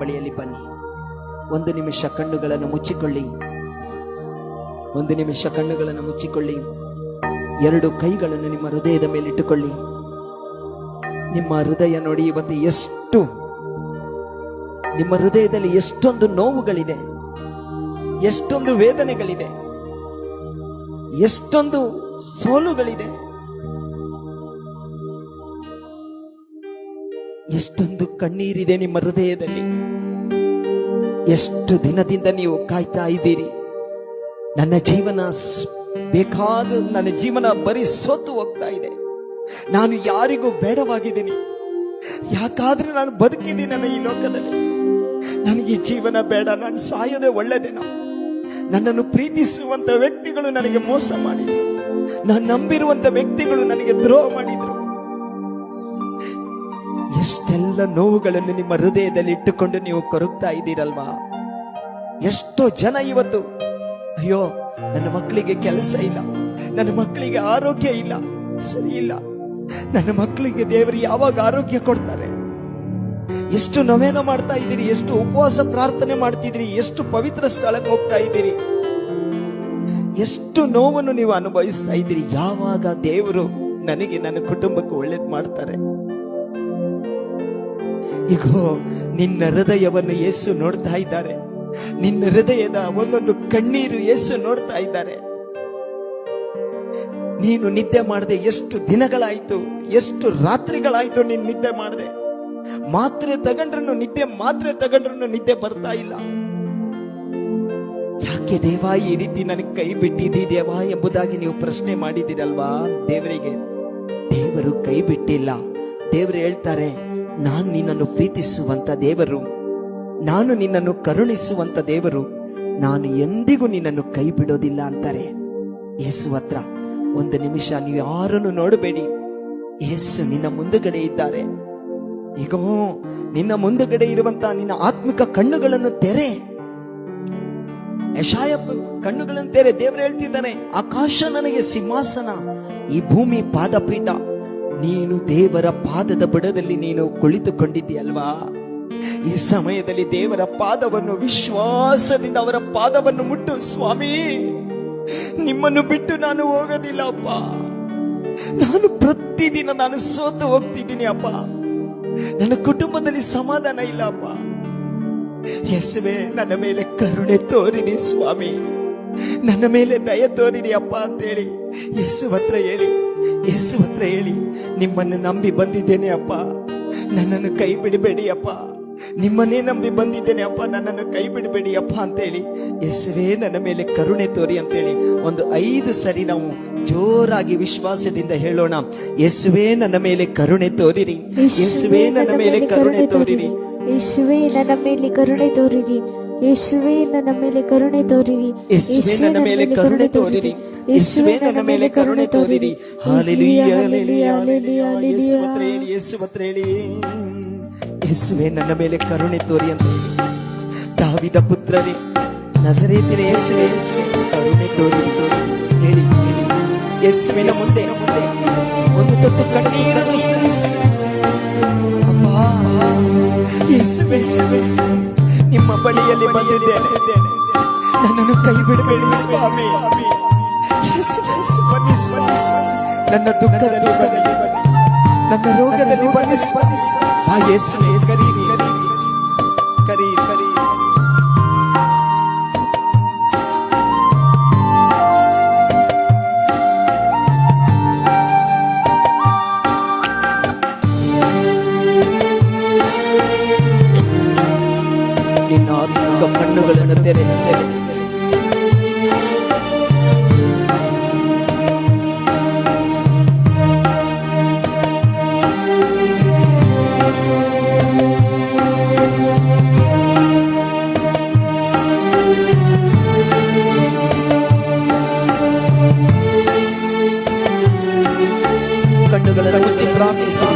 ಬಳಿಯಲ್ಲಿ ಬನ್ನಿ. ಒಂದು ನಿಮಿಷ ಕಣ್ಣುಗಳನ್ನು ಮುಚ್ಚಿಕೊಳ್ಳಿ. ಒಂದು ನಿಮಿಷ ಕಣ್ಣುಗಳನ್ನು ಮುಚ್ಚಿಕೊಳ್ಳಿ. ಎರಡು ಕೈಗಳನ್ನು ನಿಮ್ಮ ಹೃದಯದ ಮೇಲಿಟ್ಟುಕೊಳ್ಳಿ. ನಿಮ್ಮ ಹೃದಯ ನೋಡಿ, ಇವತ್ತು ಎಷ್ಟು ನಿಮ್ಮ ಹೃದಯದಲ್ಲಿ ಎಷ್ಟೊಂದು ನೋವುಗಳಿದೆ, ಎಷ್ಟೊಂದು ವೇದನೆಗಳಿದೆ, ಎಷ್ಟೊಂದು ಸೋಲುಗಳಿದೆ, ಎಷ್ಟೊಂದು ಕಣ್ಣೀರಿದೆ ನಿಮ್ಮ ಹೃದಯದಲ್ಲಿ. ಎಷ್ಟು ದಿನದಿಂದ ನೀವು ಕಾಯ್ತಾ ಇದ್ದೀರಿ, ನನ್ನ ಜೀವನ ನನ್ನ ಜೀವನ ಬರೀ ಸೋತು ಹೋಗ್ತಾ ಇದೆ, ನಾನು ಯಾರಿಗೂ ಬೇಡವಾಗಿದ್ದೀನಿ, ಯಾಕಾದ್ರೆ ನಾನು ಬದುಕಿದ್ದೀನಲ್ಲ ಈ ಲೋಕದಲ್ಲಿ, ನನಗೆ ಈ ಜೀವನ ಬೇಡ, ನಾನು ಸಾಯೋದೇ ಒಳ್ಳೆದೇನೋ, ನನ್ನನ್ನು ಪ್ರೀತಿಸುವಂತ ವ್ಯಕ್ತಿಗಳು ನನಗೆ ಮೋಸ ಮಾಡಿದ್ರು, ನಾನು ನಂಬಿರುವಂತ ವ್ಯಕ್ತಿಗಳು ನನಗೆ ದ್ರೋಹ ಮಾಡಿದ್ರು. ಎಷ್ಟೆಲ್ಲ ನೋವುಗಳನ್ನು ನಿಮ್ಮ ಹೃದಯದಲ್ಲಿ ಇಟ್ಟುಕೊಂಡು ನೀವು ಕೊರಗ್ತಾ ಇದ್ದೀರಲ್ವಾ. ಎಷ್ಟೋ ಜನ ಇವತ್ತು, ಅಯ್ಯೋ ನನ್ನ ಮಕ್ಕಳಿಗೆ ಕೆಲಸ ಇಲ್ಲ, ನನ್ನ ಮಕ್ಕಳಿಗೆ ಆರೋಗ್ಯ ಇಲ್ಲ, ಸರಿ ಇಲ್ಲ, ನನ್ನ ಮಕ್ಕಳಿಗೆ ದೇವರು ಯಾವಾಗ ಆರೋಗ್ಯ ಕೊಡ್ತಾರೆ. ಎಷ್ಟು ನವೇನ ಮಾಡ್ತಾ ಇದ್ದೀರಿ, ಎಷ್ಟು ಉಪವಾಸ ಪ್ರಾರ್ಥನೆ ಮಾಡ್ತಿದ್ದೀರಿ, ಎಷ್ಟು ಪವಿತ್ರ ಸ್ಥಳಕ್ಕೆ ಹೋಗ್ತಾ ಇದ್ದೀರಿ, ಎಷ್ಟು ನೋವನ್ನು ನೀವು ಅನುಭವಿಸ್ತಾ ಇದ್ದೀರಿ. ಯಾವಾಗ ದೇವರು ನನಗೆ ನನ್ನ ಕುಟುಂಬಕ್ಕೆ ಒಳ್ಳೇದು ಮಾಡ್ತಾರೆ? ಈಗ ನಿನ್ನ ಹೃದಯವನ್ನು ಯೇಸು ನೋಡ್ತಾ ಇದ್ದಾರೆ, ನಿನ್ನ ಹೃದಯದ ಒಂದೊಂದು ಕಣ್ಣೀರು ಯೇಸು ನೋಡ್ತಾ ಇದ್ದಾರೆ. ನೀನು ನಿದ್ದೆ ಮಾಡದೆ ಎಷ್ಟು ದಿನಗಳಾಯ್ತು, ಎಷ್ಟು ರಾತ್ರಿಗಳಾಯ್ತು ನೀನು ನಿದ್ದೆ ಮಾಡದೆ. ಮಾತ್ರೆ ತಗೊಂಡ್ರು ನಿದ್ದೆ ಬರ್ತಾ ಇಲ್ಲ. ಯಾಕೆ ದೇವಾ ಈ ರೀತಿ ನನಗೆ ಕೈ ಬಿಟ್ಟಿದ್ದೀ ದೇವಾ ಎಂಬುದಾಗಿ ನೀವು ಪ್ರಶ್ನೆ ಮಾಡಿದ್ದೀರಲ್ವಾ ದೇವರಿಗೆ. ದೇವರು ಕೈ ಬಿಟ್ಟಿಲ್ಲ. ದೇವರು ಹೇಳ್ತಾರೆ, ನಾನು ನಿನ್ನನ್ನು ಪ್ರೀತಿಸುವಂತ ದೇವರು, ನಾನು ನಿನ್ನನ್ನು ಕರುಣಿಸುವಂತ ದೇವರು, ನಾನು ಎಂದಿಗೂ ನಿನ್ನನ್ನು ಕೈ ಬಿಡೋದಿಲ್ಲ ಅಂತಾರೆ. ಯೇಸು ಹತ್ರ ಒಂದು ನಿಮಿಷ ನೀವು ಯಾರನ್ನು ನೋಡಬೇಡಿ, ಯೇಸು ನಿನ್ನ ಮುಂದುಗಡೆ ಇದ್ದಾರೆ. ಈಗ ನಿನ್ನ ಮುಂದುಗಡೆ ಇರುವಂತ ನಿನ್ನ ಆತ್ಮಿಕ ಕಣ್ಣುಗಳನ್ನು ತೆರೆ, ಯಶಾಯ ಕಣ್ಣುಗಳನ್ನು ತೆರೆ. ದೇವರು ಹೇಳ್ತಿದ್ದಾನೆ, ಆಕಾಶ ನನಗೆ ಸಿಂಹಾಸನ, ಈ ಭೂಮಿ ಪಾದಪೀಠ. ನೀನು ದೇವರ ಪಾದದ ಬುಡದಲ್ಲಿ ನೀನು ಕುಳಿತುಕೊಂಡಿದ್ದೀಯಲ್ವಾ. ಈ ಸಮಯದಲ್ಲಿ ದೇವರ ಪಾದವನ್ನು ವಿಶ್ವಾಸದಿಂದ ಅವರ ಪಾದವನ್ನು ಮುಟ್ಟು, ಸ್ವಾಮಿ ನಿಮ್ಮನ್ನು ಬಿಟ್ಟು ನಾನು ಹೋಗೋದಿಲ್ಲ ಅಪ್ಪ, ನಾನು ಪ್ರತಿದಿನ ನಾನು ಸೋತು ಹೋಗ್ತಿದ್ದೀನಿ ಅಪ್ಪ, ನನ್ನ ಕುಟುಂಬದಲ್ಲಿ ಸಮಾಧಾನ ಇಲ್ಲ ಅಪ್ಪ, ಯೇಸುವೆ ನನ್ನ ಮೇಲೆ ಕರುಣೆ ತೋರಿರಿ ಸ್ವಾಮಿ, ನನ್ನ ಮೇಲೆ ದಯ ತೋರಿರಿ ಅಪ್ಪ ಅಂತೇಳಿ ಯೇಸು ಹತ್ರ ಹೇಳಿ, ನಿಮ್ಮನ್ನು ನಂಬಿ ಬಂದಿದ್ದೇನೆ ಅಪ್ಪ, ನನ್ನನ್ನು ಕೈ ಬಿಡಬೇಡಿ ಅಪ್ಪ, ನಿಮ್ಮನ್ನೇ ನಂಬಿ ಬಂದಿದ್ದೇನೆ ಅಪ್ಪ, ನನ್ನನ್ನು ಕೈ ಬಿಡಬೇಡಿ ಅಪ್ಪ ಅಂತೇಳಿ, ಯೇಸುವೆ ನನ್ನ ಮೇಲೆ ಕರುಣೆ ತೋರಿ ಅಂತೇಳಿ ಒಂದು 5 ಸರಿ ನಾವು ಜೋರಾಗಿ ವಿಶ್ವಾಸದಿಂದ ಹೇಳೋಣ. ಯೇಸುವೆ ನನ್ನ ಮೇಲೆ ಕರುಣೆ ತೋರಿರಿ, ಯೇಸುವೆ ನನ್ನ ಮೇಲೆ ಕರುಣೆ ತೋರಿರಿ, ಯೇಸುವೆ ನನ್ನ ಮೇಲೆ ಕರುಣೆ ತೋರಿರಿ, ಯೇಸುವೆ ನನ್ನ ಮೇಲೆ ಕರುಣೆ ತೋರಿರಿ, ಯೇಸುವೆ ನನ್ನ ಮೇಲೆ ಕರುಣೆ ತೋರಿರಿ, ಯೇಸುವೆ ನನ್ನ ಮೇಲೆ ಕರುಣೆ ತೋರಿರಿ. Hallelujah hallelujah hallelujah. ಯೇಸು ಹತ್ರ ಹೇಳಿ, ಯೇಸುವೆ ನನ್ನ ಮೇಲೆ ಕರುಣೆ ತೋರಿ ಅಂತ ಹೇಳಿ. ದಾವೀದ ಪುತ್ರರೇ, ನಜರೇತಿನ ಯೇಸುವೆ ಕರುಣೆ ತೋರಿರಿ ಹೇಳಿ. ಯೇಸುವಿನ ಮುಂದೆ ಒಂದು ದೊಡ್ಡ ಕಣ್ಣೀರನ್ನು ಸುರಿಸಿ, ಅಪ್ಪ ಯೇಸುವೆ ನಿಮ್ಮ ಬಳಿಯಲ್ಲಿ ಬಂದಿದ್ದೇನೆ, ನನ್ನನ್ನು ಕೈ ಬಿಡಬೇಡಿ ಸ್ವಾಮಿ, ನನ್ನ ದುಃಖದಲ್ಲಿ ಬನ್ನಿ, ನನ್ನ ರೋಗದಲ್ಲಿ ಬನ್ನಿ ಆ ಯೇಸುವೆ ಕರೀರಿ. ನಿನ್ನ ಆತ್ಮಿಕ ಕಣ್ಣುಗಳನ್ನು ತೆರೆ. ಕಣ್ಣುಗಳನ್ನು ಮುಚ್ಚಿ ಪ್ರಾರ್ಥಿಸಿ.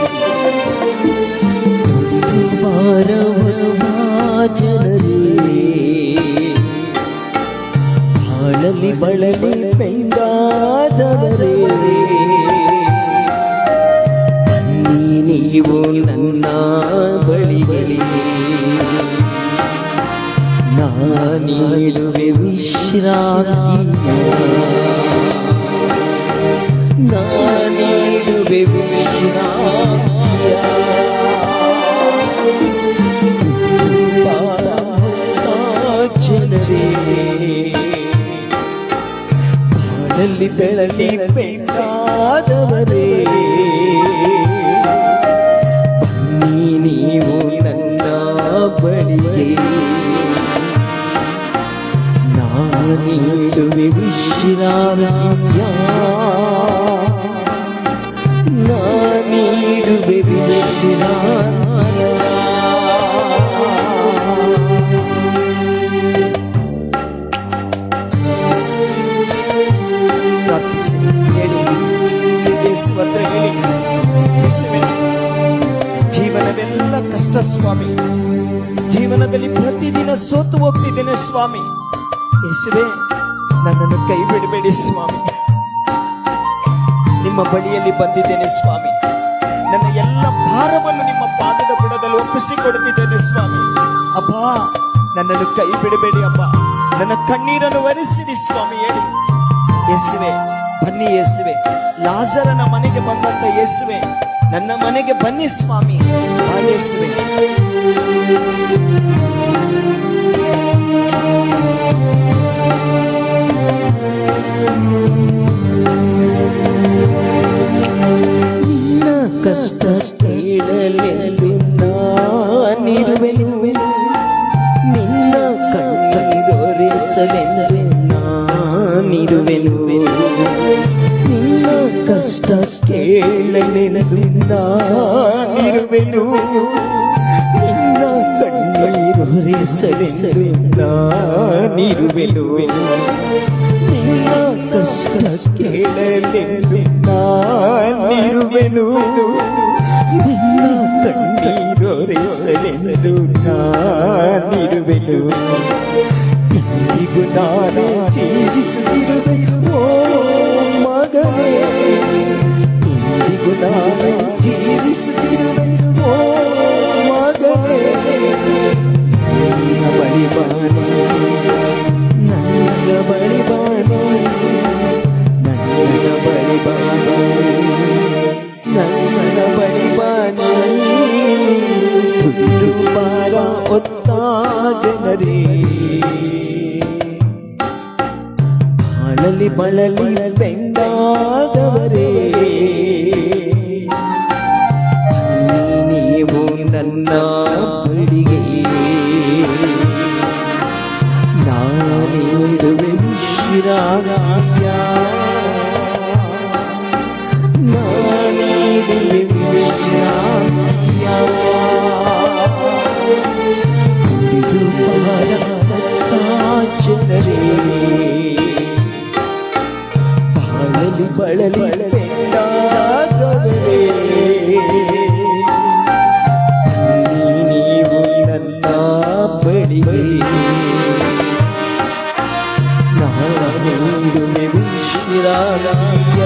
ಬಾಳಲಿ ಬಳಲಿ ಬೆಂಗಾದವರೇ, ಬನ್ನಿ ನೀವು ನನ್ನ ಬಳಿಗೆ, ನೀಡುವೆ ವಿಶ್ರಾಂತಿಯ, ನೀಡುವೆ ವಿಶ್ರಾಂತಿಯ. ಜನರೇ ಬಾಳಲ್ಲಿ ಬೆಳಲಿ ಬೆಳ್ಳಾದವರೇ, ಬನ್ನಿ ನೀವು ನನ್ನ ಬಳಿಗೆ, ನೀಡುವೆ ವಿಶ್ರಾಂತಿಯ, ನೀಡುವೆ ವಿಶ್ರಾಂತಿಯ. ಪ್ರಾರ್ಥಿಸಿ ಹೇಳಿ, ಯೇಸು ಹತ್ರ ಹೇಳಿ, ಯೇಸುವೇ ಜೀವನವೆಲ್ಲ ಕಷ್ಟ ಸ್ವಾಮಿ, ಜೀವನದಲ್ಲಿ ಪ್ರತಿದಿನ ಸೋತು ಹೋಗ್ತಿದ್ದೇನೆ ಸ್ವಾಮಿ. ಯೇಸುವೇ ನನ್ನನ್ನು ಕೈ ಬಿಡಬೇಡಿ ಸ್ವಾಮಿ, ನಿಮ್ಮ ಬಳಿಯಲ್ಲಿ ಬಂದಿದ್ದೇನೆ ಸ್ವಾಮಿ. ನನ್ನ ಎಲ್ಲ ಭಾರವನ್ನು ನಿಮ್ಮ ಪಾದದ ಬುಡದಲ್ಲಿ ಒಪ್ಪಿಸಿಕೊಡುತ್ತಿದ್ದೇನೆ ಸ್ವಾಮಿ. ಅಪ್ಪ ನನ್ನನ್ನು ಕೈ ಬಿಡಬೇಡಿ ಅಪ್ಪ, ನನ್ನ ಕಣ್ಣೀರನ್ನು ಒರೆಸಿರಿ ಸ್ವಾಮಿ. ಹೇಳಿ ಯೇಸುವೆ ಬನ್ನಿ, ಯೇಸುವೆ ಲಾಜರನ ಮನೆಗೆ ಬಂದಂತ ಯೇಸುವೆ ನನ್ನ ಮನೆಗೆ ಬನ್ನಿ ಸ್ವಾಮಿ. ಆ ಯೇಸುವೆ ನಿನ್ನ ಕಷ್ಟ ಕೇಳಲೆಂದು ನಾನಿರುವೆನು, ನಿನ್ನ ಕಣ್ಣೀರೊರೆಸಲೆಂದು ನಾನಿರುವೆನು, ನಿನ್ನ ಕಷ್ಟ ಕೇಳಲೆಂದು ನಾನಿರುವೆನು, ನಿನ್ನ ಕಣ್ಣೀರೊರೆಸಲೆಂದು ನಾನಿರುವೆನು, ನಿನ್ನ ಕಷ್ಟ ಕೇಳಲೆಂದು ನಾನಿರುವೆನು, ನಿನ್ನ ಕಣ್ಣೀರೊರೆಸಲೆಂದು ನಾನಿರುವೆನು. ಇಂದಿಗೂ ನಾನೇ ಜೀವಿಸುತ್ತಿರುವೆ ಓ ಮಗನೇ, ಇಂದಿಗೂ ನಾನೇ ಜೀವಿಸುತ್ತಿರುವೆ ಓ ಮಗನೇ. ನನ್ನ ಬಳಿ ಬಾನು, ನನ್ನ ಬಳಿ ಬಾನು, ನನ್ನ ಬಳಿ ಬಾನು, ನನ್ನ ಬಳಿ ಬಾನು. ತುಳಿದು ಬಾರ ಒತ್ತ ಜನರೇ, ಬಾಳಲಿ ಬಳಲಿ ಬೆಂಡಾದವರೇ, ನೀವು ನನ್ನ ಬಳಿಗೆ, ನೀಡುವೆ ವಿಶ್ರಾಂತಿಯ, ನೀಡುವೆ ವಿಶ್ರಾಂತಿಯ. ತುಳಿದು ಬಾರವತ್ತ ಜನರೇ, ಬಾಳಲಿ ಬಳಲಿ ಬೆಳ್ಳಾದವರೇ, ನೀವು ನನ್ನ ಬಳಿಗೆ, ನೀಡುವೆ ವಿಶ್ರಾಂತಿಯ,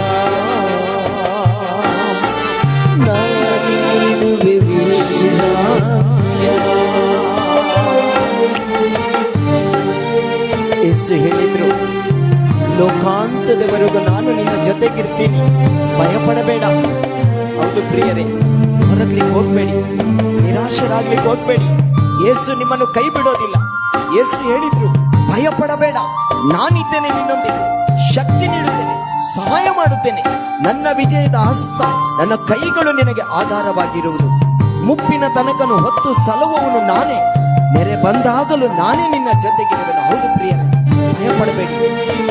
ನೀಡುವೆ ವಿಶ್ರಾಂತಿಯ. ಯೇಸು ಹೇಳಿದ್ರು, ಲೋಕಾಂತದವರೆಗೂ ನಾನು ನಿನ್ನ ಜೊತೆಗಿರ್ತೀನಿ, ಭಯಪಡಬೇಡ. ಹೌದು ಪ್ರಿಯರೇ, ಹೊರಗ್ಲಿಕ್ಕೆ ಹೋಗ್ಬೇಡಿ, ನಿರಾಶರಾಗ್ಲಿಕ್ಕೆ ಹೋಗ್ಬೇಡಿ. ಯೇಸು ನಿಮ್ಮನ್ನು ಕೈ ಬಿಡೋದಿಲ್ಲ. ಯೇಸು ಹೇಳಿದ್ರು, ಭಯಪಡಬೇಡ, ನಾನಿದ್ದೇನೆ ನಿನ್ನೊಂದಿಗೆ, ಶಕ್ತಿ ನೀಡುತ್ತೇನೆ, ಸಹಾಯ ಮಾಡುತ್ತೇನೆ. ನನ್ನ ವಿಜಯದ ಹಸ್ತ, ನನ್ನ ಕೈಗಳು ನಿನಗೆ ಆಧಾರವಾಗಿರುವುದು. ಮುಪ್ಪಿನ ತನಕನು ಹೊತ್ತು ಸಲುವವನು ನಾನೇ, ನೆರೆ ಬಂದಾಗಲೂ ನಾನೇ ನಿನ್ನ ಜೊತೆಗಿರುವೆನು. ಹೌದು ಪ್ರಿಯರೇ, ಭಯಪಡಬೇಡಿ.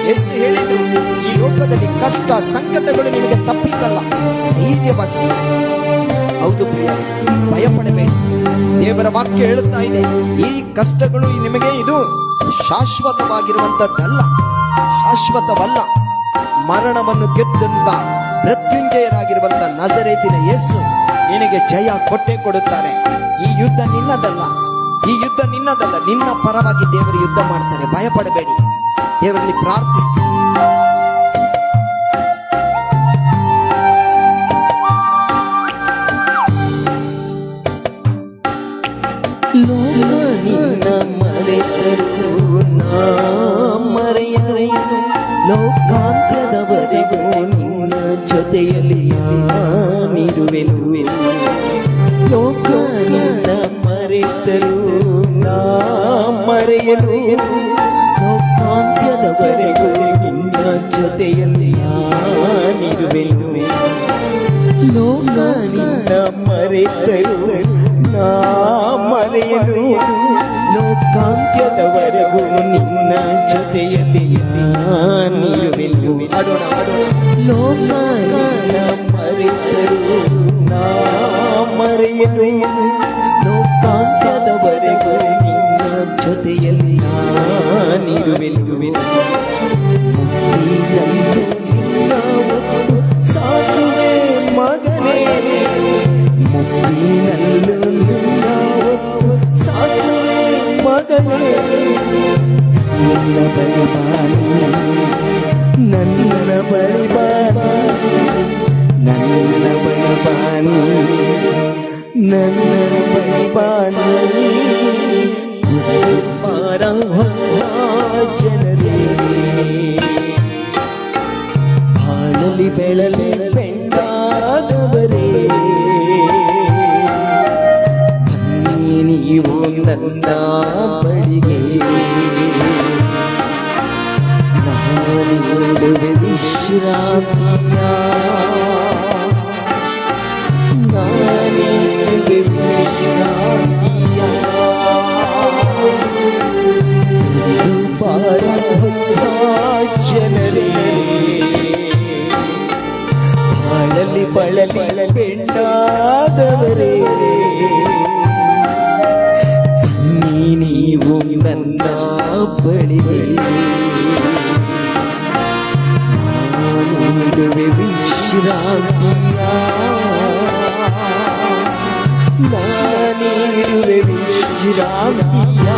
ಯೇಸು ಹೇಳಿದ್ರು, ಈ ಲೋಕದಲ್ಲಿ ಕಷ್ಟ ಸಂಕಟಗಳು ನಿಮಗೆ ತಪ್ಪಿದ್ದಲ್ಲ, ಧೈರ್ಯವಾಗಿ. ಹೌದು ಪ್ರಿಯರೇ, ಭಯಪಡಬೇಡಿ. ದೇವರ ವಾಕ್ಯ ಹೇಳುತ್ತಾ ಇದೆ, ಈ ಕಷ್ಟಗಳು ನಿಮಗೆ ಇದು ಶಾಶ್ವತವಾಗಿರುವಂತದ್ದಲ್ಲ, ಶಾಶ್ವತವಲ್ಲ. ಮರಣವನ್ನು ಗೆದ್ದಂತ ಮೃತ್ಯುಂಜಯರಾಗಿರುವಂತ ನಜರೇತಿನ ಯೇಸು ನಿನಗೆ ಜಯ ಕೊಟ್ಟೆ ಕೊಡುತ್ತಾರೆ. ಈ ಯುದ್ಧ ನಿನ್ನದಲ್ಲ, ಈ ಯುದ್ಧ ನಿನ್ನದಲ್ಲ, ನಿನ್ನ ಪರವಾಗಿ ದೇವರು ಯುದ್ಧ ಮಾಡ್ತಾರೆ. ಭಯಪಡಬೇಡಿ, ದೇವರಲ್ಲಿ ಪ್ರಾರ್ಥಿಸಿ. ಲೋಕ ನಿನ್ನ ಮರೆತರು ಮರೆಯಲು ಲೋಕಾಂತ್ಯದವರೆಗೂ ನಿನ್ನ ಜೊತೆಯಲ್ಲಿ ನಾನಿರುವೆನು. ಲೋಕ ನಿನ್ನ ಮರೆತರು ನಾ ಮರೆಯಲು ಲೋಕಾಂತ್ಯದವರೆಗೂ ನಿನ್ನ ಜೊತೆಯಲ್ಲಿ ನಾನಿರುವೆನು. ಆಡೋಣ ಲೋಕ ನಿನ್ನ ಮರೆತರು ನಾ ಮರೆಯಲು ಲೋಕಾಂತ್ಯದವರೆಗೂ ನಿನ್ನ ಜೊತೆಯಲ್ಲಿ ನಾನಿರುವೆನು. ನಿನ್ನ ಒತ್ತು ಸಾಸುವೆ ಮಗನೇ, ಮುಪ್ಪಿನಲ್ಲೂ ನಿನ್ನ ಒತ್ತು ಸಾಸುವೆ ಮಗನೇ. ನನ್ನ ಬಳಿ ಬಾನು, ನನ್ನ ಬಳಿ ಬಾನು, ನನ್ನ ಬಳಿ ಬಾನು, ನನ್ನ ಬಳಿ ಬಾನು. ಬಾರ ಜನರೇ, ಬಾಳಲಿ ಬೆಳಲಿ ಬೆಂಡಾದವರೇ, ಬನ್ನಿ ನೀವು ನನ್ನ ಬಳಿಗೆ. ನಾನಿಡುವೆ ವಿಶ್ರಾಂತಿಯ, ನಾನಿಡುವೆ ವಿಶ್ರಾಂತಿಯ. ಬಾರ ಜನರೇ, ಬಾಳಲಿ ಬಳಲಿ ಬೆಂಡಾದವರೇ, ನೀವು ನನ್ನ ಬಳಿಗೆ. ನಾನಿಡುವೆ ವಿಶ್ರಾಂತಿಯ, ನಾನಿಡುವೆ ವಿಶ್ರಾಂತಿಯ.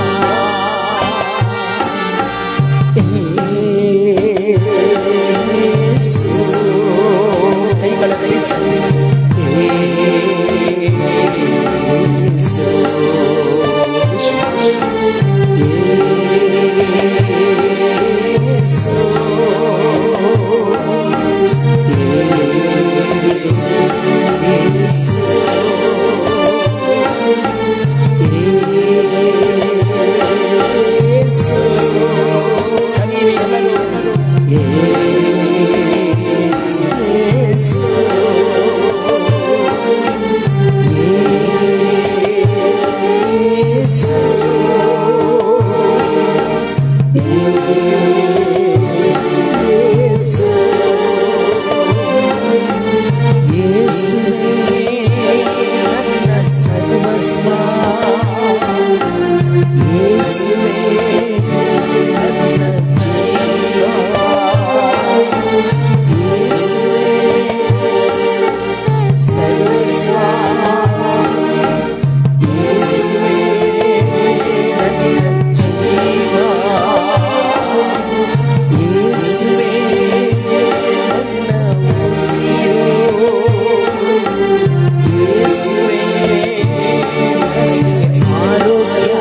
ಕೈಗಳ ಕೈಸು ಆರೋಗ್ಯ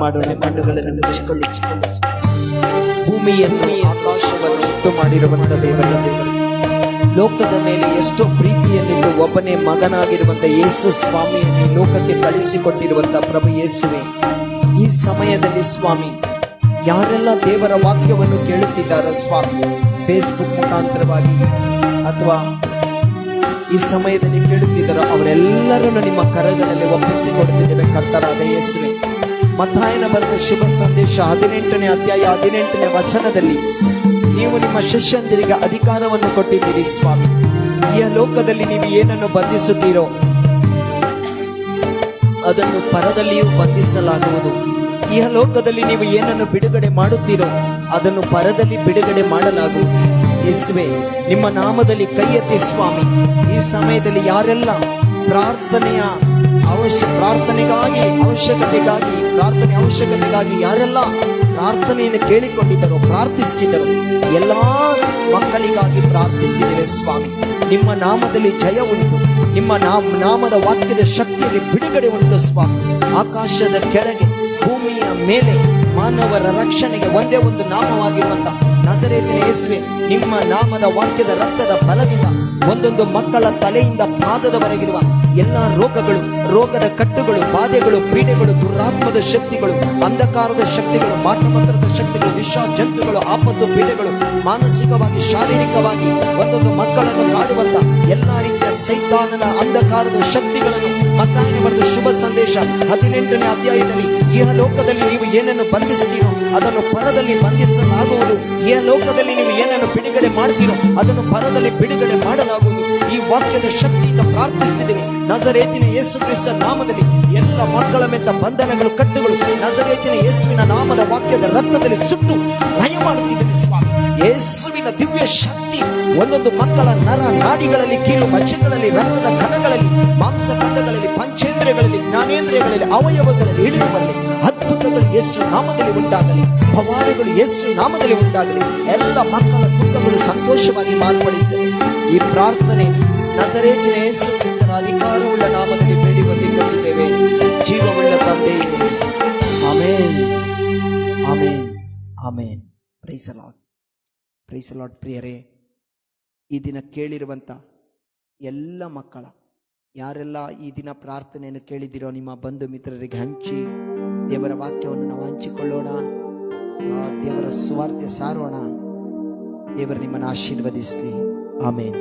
ಮಾಡೋಣ. ಕಣ್ಣುಗಳನ್ನು ಮುಚ್ಚಿಕೊಳ್ಳಿ. ಭೂಮಿಯನ್ನು ಆಕಾಶವನ್ನು ಉಂಟು ಮಾಡಿರುವಂತ ದೇವರ ಲೋಕದ ಮೇಲೆ ಎಷ್ಟೋ ಪ್ರೀತಿಯನ್ನಿಟ್ಟು ಒಬ್ಬನೇ ಮಗನಾಗಿರುವಂತ ಯೇಸು ಸ್ವಾಮಿಯನ್ನು ಲೋಕಕ್ಕೆ ಕಳಿಸಿಕೊಟ್ಟಿರುವಂತ ಪ್ರಭು ಯೇಸುವೆ, ಈ ಸಮಯದಲ್ಲಿ ಸ್ವಾಮಿ ಯಾರೆಲ್ಲ ದೇವರ ವಾಕ್ಯವನ್ನು ಕೇಳುತ್ತಿದ್ದಾರೋ ಸ್ವಾಮಿ, ಫೇಸ್ಬುಕ್ ಮುಖಾಂತರವಾಗಿ ಅಥವಾ ಈ ಸಮಯದಲ್ಲಿ ಕೇಳುತ್ತಿದ್ದಾರೋ ಅವರೆಲ್ಲರನ್ನು ನಿಮ್ಮ ಕರಗಳಲ್ಲಿ ಒಪ್ಪಿಸಿಕೊಡುತ್ತಿದ್ದೇವೆ ಕರ್ತರಾದ ಯೇಸುವೆ. ಮತ್ತಾಯನ ಬರೆದ ಶುಭ ಸಂದೇಶ 18ನೇ ಅಧ್ಯಾಯ 18ನೇ ವಚನದಲ್ಲಿ ನೀವು ನಿಮ್ಮ ಶಿಷ್ಯಂದಿರಿಗೆ ಅಧಿಕಾರವನ್ನು ಕೊಟ್ಟಿದ್ದೀರಿ ಸ್ವಾಮಿ. ಈ ಲೋಕದಲ್ಲಿ ನೀವು ಏನನ್ನು ಬಂಧಿಸುತ್ತೀರೋ ಅದನ್ನು ಪರದಲ್ಲಿಯೂ ಬಂಧಿಸಲಾಗುವುದು. ಈ ಲೋಕದಲ್ಲಿ ನೀವು ಏನನ್ನು ಬಿಡುಗಡೆ ಮಾಡುತ್ತೀರೋ ಅದನ್ನು ಪರದಲ್ಲಿ ಬಿಡುಗಡೆ ಮಾಡಲಾಗುವುದು. ಯೇಸುವೆ, ನಿಮ್ಮ ನಾಮದಲ್ಲಿ ಕೈ ಎತ್ತಿ ಸ್ವಾಮಿ, ಈ ಸಮಯದಲ್ಲಿ ಯಾರೆಲ್ಲ ಪ್ರಾರ್ಥನೆ ಅವಶ್ಯಕತೆಗಾಗಿ ಯಾರೆಲ್ಲ ಪ್ರಾರ್ಥನೆಯನ್ನು ಕೇಳಿಕೊಂಡಿದ್ದರೋ ಪ್ರಾರ್ಥಿಸುತ್ತಿದ್ದರು, ಎಲ್ಲಾ ಮಕ್ಕಳಿಗಾಗಿ ಪ್ರಾರ್ಥಿಸಿದ್ದೇವೆ ಸ್ವಾಮಿ. ನಿಮ್ಮ ನಾಮದಲ್ಲಿ ಜಯ ಉಂಟು, ನಿಮ್ಮ ನಾಮದ ವಾಕ್ಯದ ಶಕ್ತಿಯಲ್ಲಿ ಬಿಡುಗಡೆ ಉಂಟು ಸ್ವಾಮಿ. ಆಕಾಶದ ಕೆಳಗೆ ಭೂಮಿಯ ಮೇಲೆ ಮಾನವರ ರಕ್ಷಣೆಗೆ ಒಂದೇ ಒಂದು ನಾಮವಾಗಿರುವಂತ ನಜರೇತಿನ ಯೇಸುವೆ, ನಿಮ್ಮ ನಾಮದ ವಾಕ್ಯದ ರಕ್ತದ ಬಲದಿಂದ ಒಂದೊಂದು ಮಕ್ಕಳ ತಲೆಯಿಂದ ಪಾದದವರೆಗಿರುವ ಎಲ್ಲ ರೋಗದ ಕಟ್ಟುಗಳು, ಬಾಧೆಗಳು, ಪೀಡೆಗಳು, ದುರಾತ್ಮದ ಶಕ್ತಿಗಳು, ಅಂಧಕಾರದ ಶಕ್ತಿಗಳು, ಮಾಟಮಂತ್ರದ ಶಕ್ತಿಗಳು, ವಿಷ ಜಂತುಗಳು, ಆಪತ್ತು ಪೀಡೆಗಳು, ಮಾನಸಿಕವಾಗಿ ಶಾರೀರಿಕವಾಗಿ ಒಂದೊಂದು ಮಕ್ಕಳನ್ನು ಕಾಡುವಂತ ಎಲ್ಲಾ ರೀತಿಯ ಸೈತಾನನ ಅಂಧಕಾರದ ಶಕ್ತಿಗಳನ್ನು ಮತ್ತಾಯನ ಬರೆದ ಶುಭ ಸಂದೇಶ 18ನೇ ಅಧ್ಯಾಯದಲ್ಲಿ ಈ ಲೋಕದಲ್ಲಿ ನೀವು ಏನನ್ನು ಬಂಧಿಸ್ತೀರೋ ಅದನ್ನು ಪರದಲ್ಲಿ ಬಂಧಿಸಲಾಗುವುದು. ಈ ಲೋಕದಲ್ಲಿ ನೀವು ಏನನ್ನು ಬಿಡುಗಡೆ ಮಾಡ್ತೀರೋ ಅದನ್ನು ಪರದಲ್ಲಿ ಬಿಡುಗಡೆ ಮಾಡಲಾಗುವುದು. ಈ ವಾಕ್ಯದ ಶಕ್ತಿಯಿಂದ ಪ್ರಾರ್ಥಿಸುತ್ತಿದ್ದೇವೆ ನಜರೇತಿನ ಯೇಸು ಕ್ರಿಸ್ತ ನಾಮದಲ್ಲಿ. ಎಲ್ಲ ಮಕ್ಕಳ ಮೇಲಿನ ಬಂಧನಗಳು, ಕಟ್ಟುಗಳು ನಜರೇತಿನ ಯೇಸುವಿನ ನಾಮದ ವಾಕ್ಯದ ರಕ್ತದಲ್ಲಿ ಸುಟ್ಟು ಲಯ ಮಾಡುತ್ತಿದ್ದೇವೆ ಸ್ವಾಮಿ. ಯೇಸುವಿನ ದಿವ್ಯ ಶಕ್ತಿ ಒಂದೊಂದು ಮಕ್ಕಳ ನರ ನಾಡಿಗಳಲ್ಲಿ, ಕೀಲು ಮಚ್ಚಗಳಲ್ಲಿ, ರಕ್ತದ ಕಣಗಳಲ್ಲಿ, ಮಾಂಸಖಂಡಗಳಲ್ಲಿ, ಪಂಚೇಂದ್ರಿಯಗಳಲ್ಲಿ, ಜ್ಞಾನೇಂದ್ರಿಯಗಳಲ್ಲಿ, ಅವಯವಗಳಲ್ಲಿ ಹಿಡಿದು ಬರಲಿ. ಅದ್ಭುತಗಳು ಯೇಸು ನಾಮದಲ್ಲಿ ಉಂಟಾಗಲಿ, ಪವಾಡಗಳು ಯೇಸು ನಾಮದಲ್ಲಿ ಉಂಟಾಗಲಿ. ಎಲ್ಲ ಮಕ್ಕಳ ದುಃಖಗಳು ಸಂತೋಷವಾಗಿ ಮಾರ್ಪಡಿಸಲಿ. ಈ ಪ್ರಾರ್ಥನೆ ನಜರೇತಿನ ಯೇಸು ಕ್ರಿಸ್ತನ ಅಧಿಕಾರವುಳ್ಳ ನಾಮದಲ್ಲಿ ಬೇಡಿ ಹೊಂದಿಕೊಂಡಿದ್ದೇವೆ ಜೀವವುಳ್ಳ ತಂದೆ. Amen, amen, amen. Praise the Lord, praise the Lord. ಪ್ರಿಯರೇ, ಈ ದಿನ ಕೇಳಿರುವಂತ ಎಲ್ಲ ಮಕ್ಕಳ ಯಾರೆಲ್ಲ ಈ ದಿನ ಪ್ರಾರ್ಥನೆಯನ್ನು ಕೇಳಿದಿರೋ ನಿಮ್ಮ ಬಂಧು ಮಿತ್ರರಿಗೆ ಹಂಚಿ ದೇವರ ವಾಕ್ಯವನ್ನು ನಾವು ಹಂಚಿಕೊಳ್ಳೋಣ. ದೇವರ ಸುವಾರ್ತೆ ಸಾರೋಣ. ದೇವರು ನಿಮ್ಮನ್ನು ಆಶೀರ್ವದಿಸಲಿ. ಆಮೆನ್.